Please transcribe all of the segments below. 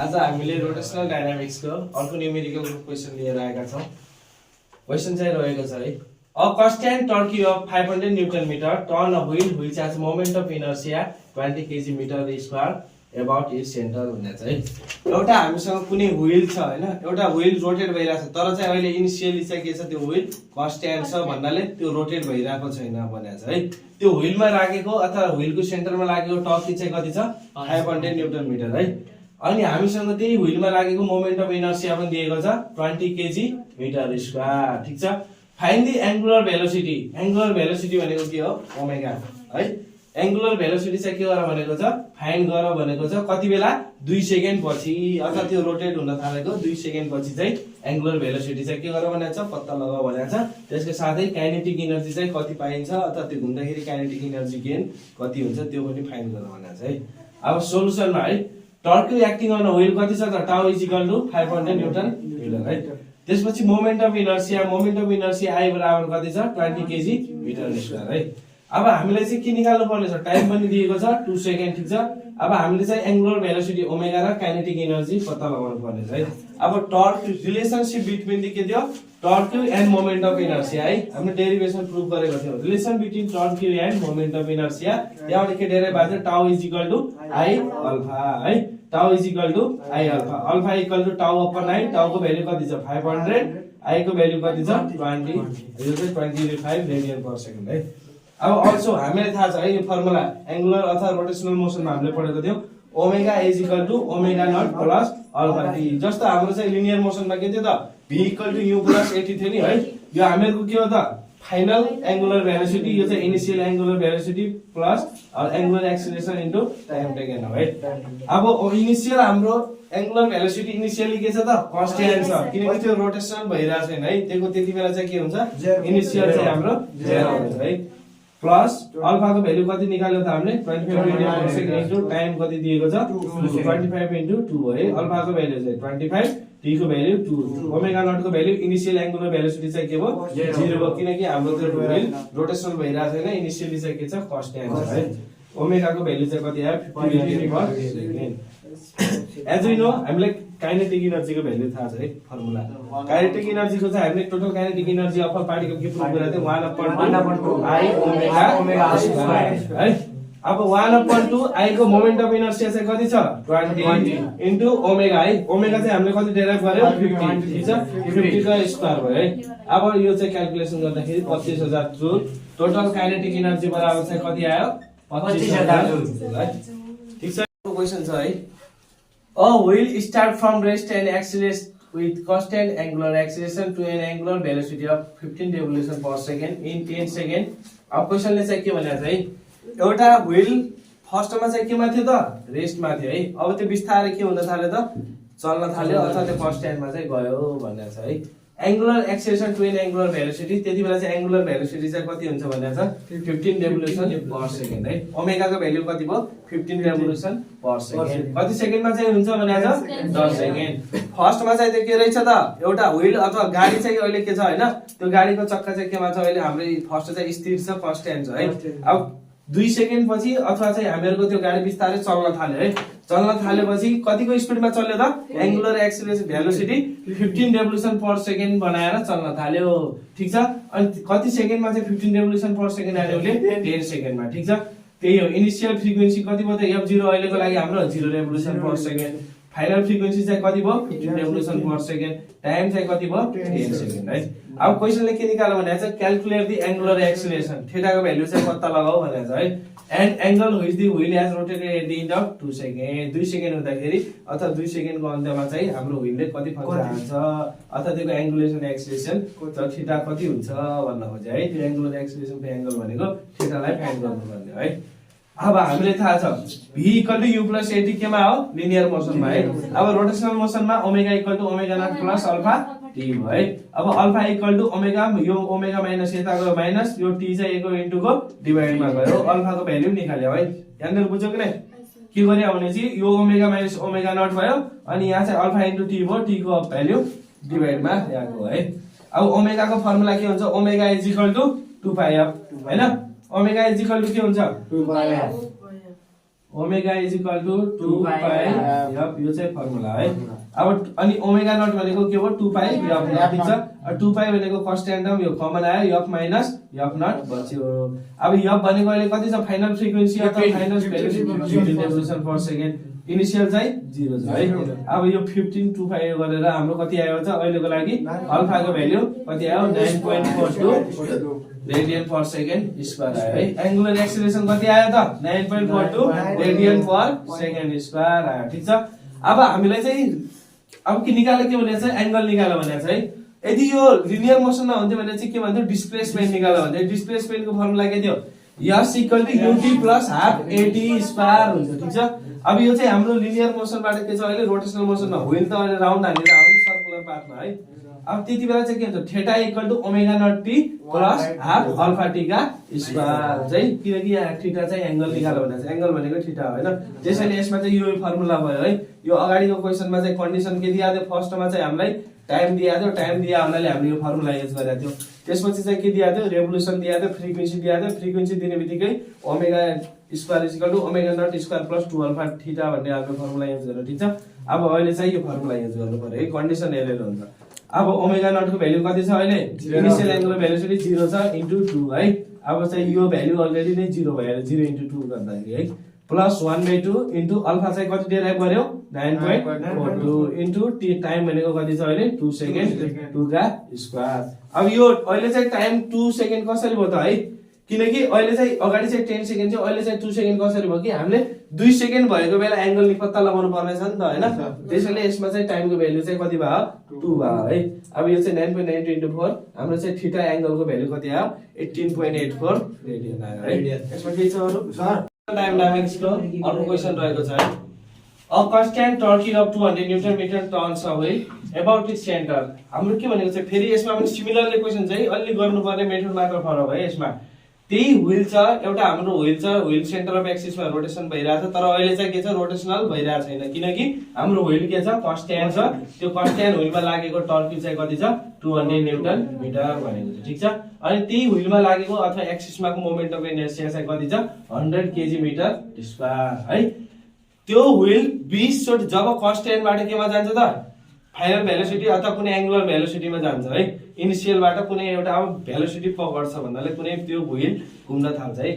आज हामीले रोटेशनल डायनामिक्सको अर्को न्यूमेरिकल क्वेशन लिएर आएका छौं। क्वेशन चाहिँ रहेको छ है, a constant torque of 500 newton metre turn a wheel which has moment of inertia 20 kg metre square about its centre भन्ने चाहिँ एउटा हामीसँग कुनै व्हील छ हैन, एउटा व्हील रोटेट भइराछ तर चाहिँ अहिले इनिशियली चाहिँ के छ, त्यो व्हील कन्स्ट्यान्ट छ भन्नाले त्यो रोटेट भइराको छैन भने चाहिँ त्यो व्हीलमा राखेको अथवा व्हीलको सेन्टरमा लागेको टर्की चाहिँ कति छ, 500 न्यूटन मीटर है। अनि हामीसँग त्यही व्हीलमा लागेको मोमेन्ट अफ इनर्शिया पनि दिएको छ 20 kg मीटर स्क्वायर। ठीक छ, find the angular velocity. Angular velocity भनेको के हो, ओमेगा है। एंगुलर भेलोसिटी चाहिँ के गर भनेको छ, फाइन्ड गर भनेको छ कति बेला 2 सेकेन्ड पछि अथवा त्यो रोटेट हुन थालेको 2 सेकेन्ड पछि चाहिँ एंगुलर भेलोसिटी चाहिँ के गर भनेको छ, पत्ता लगाऊ भनेको छ। त्यसको साथै काइनेटिक एनर्जी चाहिँ कति पाइन्छ अथवा त्यो घुम्दाखेरि काइनेटिक एनर्जी गेन कति हुन्छ त्यो पनि फाइन्ड गर भनेको छ है। अब सोलुसनमा है, टर्क एक्टिङ अन व्हील कति छ त, tau is equal to 500 newton metre है। त्यसपछि मोमेन्ट अफ इनर्शिया आई बराबर कति छ, 20 kg मीटर स्क्वायर है। अब हामीले चाहिँ के निकाल्नु पर्ने छ, टाइम पनि दिएको छ 2 सेकेन्ड। ठीक छ, अब हामीले चाहिँ एंगुलर भेलोसिटी ओमेगा र काइनेटिक एनर्जी पत्ता लगाउनु पर्ने छ है। अब टर्क रिलेशनशिप बिट्विन के दियो, torque and moment of inertia है। हामीले डेरिभेसन प्रुफ गरेको थियौ, relation between torque and moment of inertia. त्यहाँबाट के डेराइभ भएको छ, tau is equal to I alpha है। Tau is equal to I alpha, alpha equal to tau upon I. टाउको भ्यालु कति छ, 500, आई को भ्यालु कति छ, 20, यो चाहिँ 25 रेडियन पर सेकेन्ड है। अब अल्सो हामीलाई थाहा छ है यो फर्मुला एंगुलर अथवा रोटेशनल मोसनमा हामीले पढेको थियौ, omega is equal to omega naught plus alpha T. जस्तो हाम्रो चाहिँ लिनियर मोसनमा के थियो त, v equal to u plus 80 थियो नि है। यो हामीहरुको के हो त, फाइनल एंगुलर भेलोसिटी, यो चाहिँ initial angular velocity plus angular acceleration into time taken हो है। अब इनिशियल हाम्रो एंगुलर भेलोसिटी इनिशियली के छ त, कन्स्ट्यान्ट छ किनकि त्यो रोटेशन भइरा छैन है। त्यसको त्यति बेला चाहिँ के हुन्छ, इनिशियल चाहिँ हाम्रो 0 हुन्छ है। प्लस अल्फा को भ्यालु कति निकाल्यो त हामीले, 25 radian per second into time कति दिएको छ, 25 इन्टु 2 है। अल्फा को भ्यालु चाहिँ 25, टी को भ्यालु 2, ओमेगा नट को भ्यालु इनिशियल एंगुलर भेलोसिटी चाहिँ के भयो, 0 भयो किनकि हाम्रो त्यो व्हील रोटेशनल भइरा छैन, इनिशियली चाहिँ के छ, कन्स्ट्यान्ट छ है। ओमेगा को भ्यालु चाहिँ कति आयो, 50 radian per second. As we know हामीलाई काइनेटिक एनर्जी को भ्यालु थाहा छ है, फर्मुला काइनेटिक एनर्जी को चाहिँ हामीले total kinetic energy of particle के प्रुफ गरेको थियौ, 1/2 आई ओमेगा स्क्वायर है। अब 1/2 आई को मोमेन्ट अफ इनर्शिया चाहिँ कति छ, 20 इन्टु ओमेगा है। ओमेगा चाहिँ हामीले कति डेराइभ गर्यो, 50। ठीक छ, 50 का स्क्वायर भयो है। अब यो चाहिँ क्याल्कुलेसन गर्दाखेरि 25000 जूल, टोटल काइनेटिक एनर्जी बराबर चाहिँ कति आयो, 25000 जूल है। ठीक छ, क्वेशन छ है, a wheel start from rest and accelerates with constant angular acceleration to an angular velocity of 15 revolution per second in 10 second। अब क्वेशनले चाहिँ के भनेको छ है, एउटा व्हील फर्स्टमा चाहिँ केमा थियो त, रेस्टमा थियो है। अब त्यो बिस्तारै के हुन थाल्यो त, चल्न थाल्यो अथवा त्यो कन्स्ट्यान्टमा चाहिँ गयो भनेको छ है। Angular acceleration to an angular velocity, त्यति बेला चाहिँ एंगुलर भेलोसिटी चाहिँ कति हुन्छ भनेको छ, 15 रेभोल्युसन पर सेकेन्ड है। ओमेगा को भ्यालु कति भयो, 15 रेभोल्युसन पर सेकेन्ड। कति सेकेन्डमा चाहिँ हुन्छ भनेको छ, 10 सेकेन्ड। फर्स्टमा चाहिँ त्यो के रहेछ त, एउटा व्हील अथवा गाडी चाहिँ अहिले के छ हैन, त्यो गाडीको चक्का चाहिँ केमा छ, अहिले हाम्रो फर्स्ट चाहिँ स्थिर छ, कन्स्ट्यान्ट छ है। अब 2 सेकेन्ड पछि अथवा चाहिँ हामीहरुको त्यो गाडी बिस्तारै चल्न थाल्यो है। चल्न थालेपछि कतिको स्पिडमा चल्यो त, angular acceleration velocity 15 revolution per second बनाएर चल्न थाल्यो। ठीक छ, अनि कति सेकेन्डमा चाहिँ 15 रेभोल्युसन पर सेकेन्ड आयो भने 10 सेकेन्डमा। ठीक छ, त्यही हो। इनिशियल फ्रिक्वेन्सी कति भयो त, f0 अहिलेको लागि हाम्रो 0 revolution per second. Final frequency चाहिँ कति भयो, 15 रेभोल्युसन पर सेकेन्ड। टाइम चाहिँ कति भयो, 10 सेकेन्ड है। अब क्वेशनले के निकाल्नु भनेको छ, calculate the angular acceleration, theta को भ्यालु चाहिँ पत्ता लगाऊ भनेको छ है। And angle which the wheel has rotated at the end of 2 second. 2 second हुँदाखेरि अथवा 2 सेकेन्डको अन्त्यमा चाहिँ हाम्रो व्हीलले कति फर्क हाल्छ अथवा त्यसको एंगुलेसन एक्सेलरेशन थीटा कति हुन्छ भन्न खोजे है। त्यो एंगुलर एक्सेलरेशनको एंगल भनेको थीटालाई फाइन्ड गर्नुपर्ने है। अब हामीले थाहा छ v equal to u plus 80 केमा हो, लिनियर मोसनमा है। अब रोटेशनल मोसनमा omega equal to omega naught plus alpha t भयो है। अब अल्फा इक्वल टु ओमेगा, यो ओमेगा माइनस यता गयो माइनस, यो टी चाहिँ a को इन्टु को डिवाइडमा गयो, अल्फा को भ्यालु निकाल्यो है। यहाँनिर बुझ्यो कि नै, के गर्यो भने चाहिँ यो ओमेगा माइनस ओमेगा नट भयो अनि यहाँ चाहिँ अल्फा इन्टु टी भयो, टी को भ्यालु डिवाइडमा ल्याएको है। अब ओमेगा को फर्मुला के हुन्छ, omega is equal to 2 pi F हैन। ओमेगा इज इक्वल टु के हुन्छ, 2 pi F omega is equal to 2 pi F यो चाहिँ फर्मुला है। अब अनि ओमेगा नट भनेको के हो 2 पाई एफ ठीक छ। 2 पाई भनेको कन्स्ट्यान्ट टर्म यो कमन आयो एफ माइनस एफ नट बच्यो। अब एफ भनेको अहिले कति छ फाइनल फ्रिक्वेन्सी अथवा final velocity revolution per second initial चाहिँ 0 छ है। अब यो 15 2 पाई गरेर हाम्रो कति आयो त अहिलेको लागि अल्फाको भ्यालु कति आयो 9.42 रेडियन पर सेकेन्ड स्क्वायर आयो है। एंगुलर एक्सेलरेशन कति आयो त 9.42 रेडियन पर सेकेन्ड स्क्वायर आयो ठीक छ। अब हामीलाई चाहिँ अब के निकाल्यो के भनेको चाहिँ एंगल निकाल्यो भनेको चाहिँ यदि यो लिनियर मोसनमा हुन्थ्यो भने चाहिँ के भन्थ्यो डिस्प्लेसमेन्ट निकाल्यो भने डिस्प्लेसमेन्टको फर्मुला के थियो s equal to ut plus half at square हुन्छ ठीक छ। अब यो चाहिँ हाम्रो लिनियर मोसनबाट के छ अहिले रोटेशनल मोसनमा व्हील त अहिले राउन्ड हानेर आउँछ सर्कुलर पाथमा है। अब त्यति बेला चाहिँ के हुन्छ theta equal to omega naught T plus half alpha T का स्क्वायर चाहिँ किनकि यहाँ थीटा चाहिँ एंगल निकाल्यो भने चाहिँ एंगल भनेको थीटा हो हैन। त्यसैले यसमा चाहिँ यो फर्मुला भयो है। यो अगाडिको क्वेशनमा चाहिँ कन्डिसन के दिया थियो फर्स्टमा चाहिँ हामीलाई टाइम दिया थियो टाइम दिया हुनाले हामीले यो फर्मुला युज गरेका थियौ। त्यसपछि चाहिँ के दिया थियो रेभोल्युसन दिया थियो फ्रिक्वेन्सी दिया थियो फ्रिक्वेन्सी दिनेबित्तिकै omega square is equal to omega naught square plus 2 alpha theta भन्ने हाम्रो फर्मुला युज गर्नु ठीक छ। अब अहिले चाहिँ यो फर्मुला युज गर्नु पर्यो है कन्डिसन हेरेर हुन्छ। अब ओमेगा नट को भ्यालु कति छ अहिले इनिशियल एंगुलर भेलोसिटी 0 छ इन्टु 2 है। अब चाहिँ यो भ्यालु अलरेडी नै 0 भएर 0 इन्टु 2 गर्दाखेरि है प्लस 1/2 इन्टु अल्फा चाहिँ कति डेराइभ गर्यो 9.42 इन्टु टी टाइम भनेको कति छ अहिले 2 सेकेन्ड 2 का स्क्वायर। अब यो अहिले चाहिँ टाइम 2 सेकेन्ड कसरी भयो त है किनकि अहिले चाहिँ अगाडि चाहिँ 10 सेकेन्ड थियो अहिले चाहिँ 2 सेकेन्ड कसरी भयो कि हामीले 2 सेकेन्ड भएको बेला एंगल निपत्ता लगाउनु पर्ने छ नि त हैन। त्यसैले यसमा चाहिँ टाइमको भ्यालु चाहिँ कति भयो 2 भयो है। अब यो चाहिँ 9.92 इन्टु 4 हाम्रो चाहिँ थीटा एंगलको भ्यालु कति आयो 18.84 रेडियन आयो है। यसमा के छ अरु सर टाइम डायनामिक्सको अर्को क्वेशन रहेको छ है। A constant torque of 200 Newton meter turns away about its center। हाम्रो के भनेको चाहिँ फेरि यसमा पनि सिमिलरली क्वेशन चाहिँ अलि गर्नुपर्ने मेथड मात्र फरक है। यसमा त्यही व्हील छ एउटा हाम्रो व्हील छ व्हील सेन्टर अफ एक्सिसमा रोटेसन भइरहेछ तर अहिले चाहिँ के छ रोटेशनल भइरहेको छैन किनकि हाम्रो व्हील के छ कन्स्ट्यान्ट छ। त्यो कन्स्ट्यान्ट व्हीलमा लागेको टर्क चाहिँ कति छ 200 न्यूटन मिटर भनेको छ ठीक छ। अनि त्यही व्हीलमा लागेको अथवा एक्सिसमाको मोमेन्ट अफ इनर्शिया चाहिँ कति छ 100 केजी मिटर स्क्वायर है। त्यो व्हील 20 चोट जब कन्स्ट्यान्टबाट केमा जान्छ त फाइनल भेलोसिटी अथवा कुनै एंगुलर भेलोसिटीमा जान्छ है। इनिशियलबाट कुनै एउटा अब भेलोसिटी पकड्छ भन्नाले कुनै त्यो व्हील घुम्न थाल्छ है।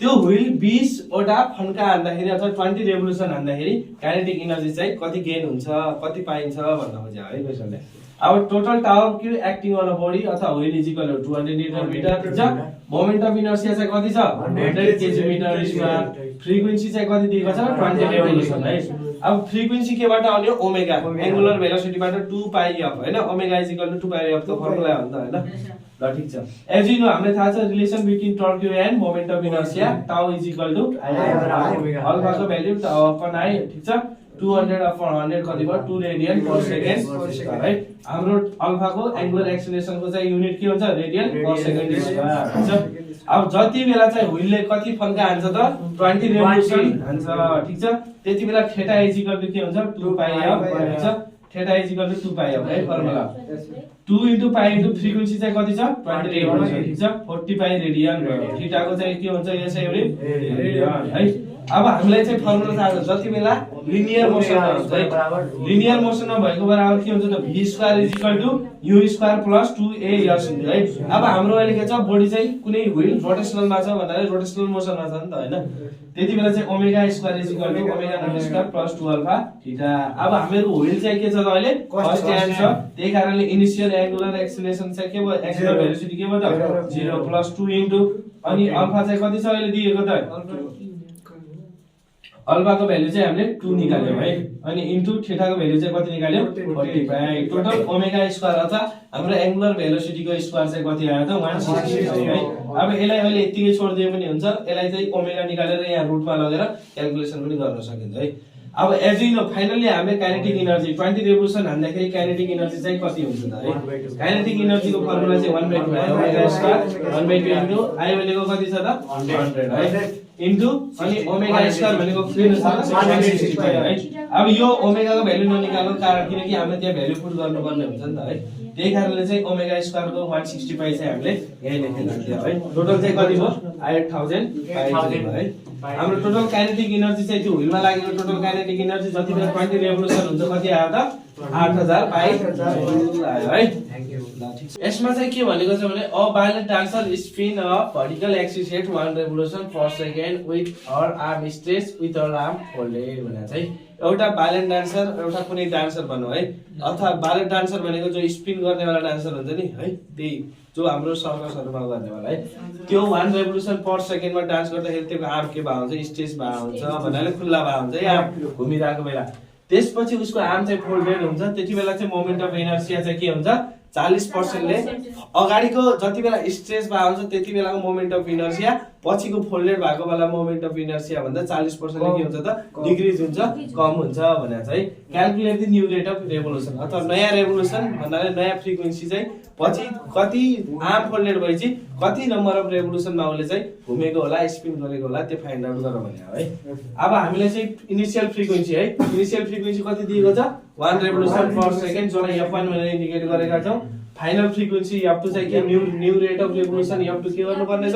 त्यो व्हील 20 वटा फन्का हान्दाखेरि अथवा 20 रेभोल्युसन हान्दाखेरि काइनेटिक एनर्जी चाहिँ कति गेन हुन्छ कति पाइन्छ भन्न खोज्यो है क्वेशनले। अब total torque acting on a body अथवा wheel is equal to 200 newton metre ठीक छ। मोमेन्ट अफ इनर्शिया चाहिँ कति छ 100 केजी मिटर स्क्वायर। फ्रिक्वेन्सी चाहिँ कति दिएको छ 20 रेभोल्युसन है। अब फ्रिक्वेन्सी केबाट आउने ओमेगा एंगुलर भेलोसिटीबाट 2 पाई एफ हैन। Omega is equal to 2 pi F को फर्मुला हो नि त हैन। ल ठीक छ। एज यु नो हामीले थाहा छ relation between torque and moment of inertia tau is equal to alpha को भ्यालु अपन आई ठीक छ। 200 upon 100 कति भयो 2 रेडियन पर सेकेन्ड है। हाम्रो अल्फा को एंगुलर एक्सेलरेशन को चाहिँ युनिट के हुन्छ रेडियन पर सेकेन्ड स्क्वायर हुन्छ। अब जति बेला चाहिँ व्हीलले कति फन्का हान्छ त 20 रेभोल्युसन हान्छ ठीक छ। त्यति बेला थीटा इज इक्वल टु के हुन्छ 2 पाई एफ हुन्छ। Theta is equal to 2 pi F है formula 2 into pi into frequency चाहिँ कति छ 20 रेभोल्युसन ठीक छ। 40 पाई रेडियन भयो। थीटा को चाहिँ के हुन्छ यसै रेडियन है। अब हामीलाई चाहिँ फर्मुला थाहा छ जति बेला लिनियर मोसनमा हुन्छ है लिनियर मोसनमा भएको बराबर के हुन्छ त v square is equal to u square plus 2as हुन्छ है। अब हाम्रो अहिले के छ बडी चाहिँ कुनै व्हील रोटेशनलमा छ भन्नाले रोटेशनल मोसनमा छ नि त हैन। त्यति बेला चाहिँ omega square is equal to omega naught square plus 2 alpha theta. अब हाम्रो व्हील चाहिँ के छ त अहिले कन्स्ट्यान्ट छ त्यही कारणले इनिशियल एंगुलर एक्सेलरेशन चाहिँ के भयो एक्सेलर भेलोसिटी के भयो त 0 प्लस 2 इन्टु अनि अल्फा चाहिँ कति छ अहिले दिएको त अल्फा को भ्यालु चाहिँ हामीले 2 निकाल्यौ है। अनि इन्टु थीटा को भ्यालु चाहिँ कति निकाल्यौ 40 पाई। टोटल ओमेगा स्क्वायर अथवा हाम्रो एंगुलर भेलोसिटी को स्क्वायर चाहिँ कति आयो त 160 है। अब यसलाई अहिले यतिकै छोड्दिए पनि हुन्छ यसलाई चाहिँ ओमेगा निकालेर यहाँ रुटमा लगेर क्याल्कुलेसन पनि गर्न सकिन्छ है। अब एज यु नो फाइनली हामीले काइनेटिक एनर्जी 20 रेभोल्युसन हान्दाखेरि काइनेटिक एनर्जी चाहिँ कति हुन्छ त है। काइनेटिक एनर्जी को फर्मुला चाहिँ 1/2 ओमेगा स्क्वायर 1/2 इन्टु आई भनेको कति छ त 100 है इन्टु अनि ओमेगा स्क्वायर भनेको के हुन्छ 165 है। अब यो ओमेगा को भ्यालु ननिकाल्नु कारण किनकि हामीले त्यहाँ भ्यालु पुट गर्नुपर्ने हुन्छ नि त है। त्यही कारणले चाहिँ ओमेगा स्क्वायर को 165 चाहिँ हामीले यही लेखेर राख्दियौ है। टोटल चाहिँ कति भयो 8000 है। हाम्रो टोटल काइनेटिक एनर्जी चाहिँ त्यो व्हीलमा लागेको टोटल काइनेटिक एनर्जी जति बेला 20 रेभोल्युसन हुन्छ कति आयो त 8000 पाई आयो है। यसमा चाहिँ के भनेको छ भने a violent dancer spin a vertical axis at 1 revolution per second with her arm stretch with her arm folded भनेको चाहिँ एउटा भायोलेन्ट डान्सर एउटा कुनै डान्सर भनौँ है, अथवा भायोलेन्ट डान्सर भनेको जो स्पिन गर्नेवाला डान्सर हुन्छ नि है, त्यही जो हाम्रो सर्कसहरुमा गर्नेवाला है, त्यो 1 रेभोल्युसन पर सेकेन्डमा डान्स गर्दाखेरि त्यो आर्म के भा हुन्छ स्ट्रेच भा हुन्छ भन्नाले खुल्ला भा हुन्छ या घुमिरहेको बेला। त्यसपछि उसको आर्म चाहिँ फोल्डेड हुन्छ, त्यति बेला चाहिँ मोमेन्ट अफ इनर्सिया चाहिँ के हुन्छ 40% ले अगाडिको जति बेला स्ट्रेच भा हुन्छ त्यति बेलाको मोमेन्ट अफ इनर्सिया पछिको फोल्डेड भएको बेला मोमेन्ट अफ इनर्सिया भन्दा 40% ले के हुन्छ त डिक्रिज हुन्छ कम हुन्छ भनेर चाहिँ calculate the new rate of revolution अथवा नयाँ रेभोल्युसन भन्नाले नयाँ फ्रिक्वेन्सी चाहिँ पछि कति आर्म फोल्डेड भएपछि कति नम्बर अफ रेभोल्युसनमा उसले चाहिँ घुमेको होला स्पिन गरेको होला त्यो फाइन्ड आउट गर भने हो है। अब हामीले चाहिँ इनिशियल फ्रिक्वेन्सी है, इनिशियल फ्रिक्वेन्सी कति दिएको छ 1 रेभोल्युसन पर सेकेन्ड जसलाई f1 भनेर इन्डिकेट गरेका छौं। फाइनल फ्रिक्वेन्सी f2 चाहिँ के new rate of revolution f2 के गर्नु पर्ने छ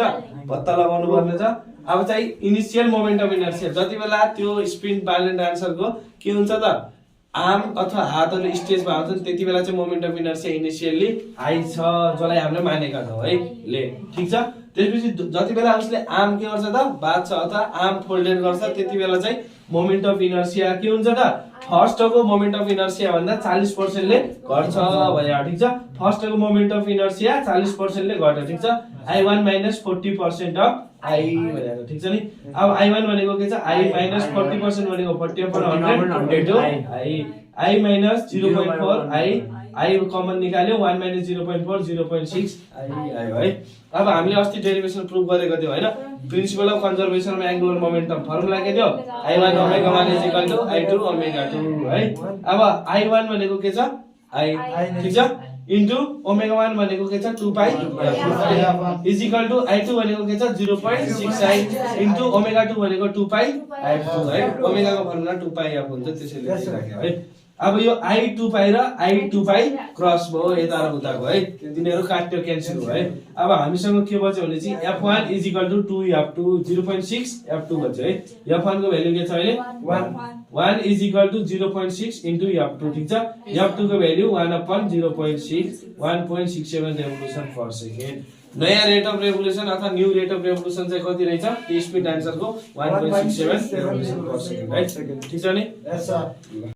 पत्ता लगाउनु पर्ने छ। अब चाहिँ इनिशियल मोमेन्ट अफ इनर्सिया जति बेला त्यो स्पिन भायोलेन्ट डान्सरको के हुन्छ त आर्म अथवा हातहरु स्ट्रेच भएको हुन्छ त्यति बेला चाहिँ moment of inertia initially high छ जसलाई हामीले मानेका छौं है ले, ठीक छ। त्यसपछि जति बेला उसले आर्म के गर्छ त बाँच्छ अथवा आर्म फोल्डेड गर्छ त्यति बेला चाहिँ मोमेन्ट अफ इनर्सिया के हुन्छ त फर्स्टको मोमेन्ट अफ इनर्सिया भन्दा 40% ले घट्छ भने ठीक छ। फर्स्टको मोमेन्ट अफ इनर्सिया 40% ले घट्छ, ठीक छ। I1 40% अफ I भनेको ठीक छ नि। अब I1 भनेको के छ I 40% भनेको 40/100 I माइनस 0.4 I कमन निकाल्यो 1 - 0.4 0.6 I आयो है। अब हामीले अस्ति डेरिभेसन प्रुफ गरेको थियो हैन, principal of conservation of angular momentum formula के थियो I1 ओमेगा 1 I2 ओमेगा 2 है। अब I1 भनेको के छ I ठीक छ इन्टु ओमेगा 1 भनेको के छ 2 pi is equal to I2 भनेको के छ 0.6 इन्टु ओमेगा 2 भनेको 2 पाई f2 है। ओमेगा को फर्मुला 2 पाई f हुन्छ त्यसैले लेखिराख्यो है। अब यो I2 पाई र I2 पाई क्रस भयो यता र उताको है, तिनीहरु काट्यो क्यान्सल भयो है। अब हामीसँग के बच्यो भने चाहिँ f1 is equal to 2f2 0.6 f2 बच्यो है। f1 को भ्यालु के छ अहिले 1 is equal to 0.6 into f2 ठीक छ। f2 को भ्यालु 1/0.6 1.67 रेभोल्युसन पर सेकेन्ड। नयाँ रेट अफ रेभोल्युसन अथवा न्यू रेट अफ रेभोल्युसन चाहिँ कति रहेछ स्पिड डान्सरको 1.67 रेभोल्युसन पर सेकेन्ड है, ठीक छ नि।